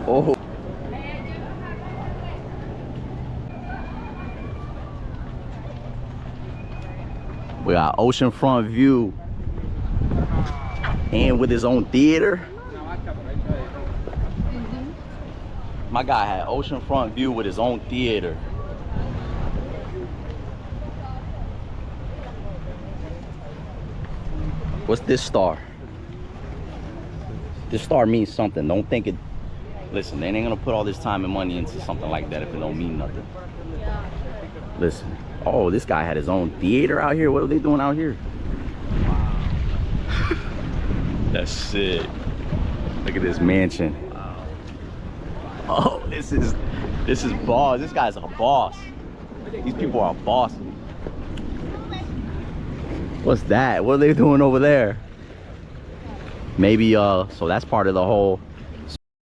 Oh. We got oceanfront view and with his own theater. My guy had oceanfront view with his own theater. What's this star? This star means something. Don't think it. Listen, they ain't gonna put all this time and money into something like that if it don't mean nothing. Listen. Oh, this guy had his own theater out here. What are they doing out here? Wow. That's sick. Look at this mansion. Wow. Oh, this is boss. This guy's a boss. These people are bosses. What's that? What are they doing over there? Maybe so that's part of the whole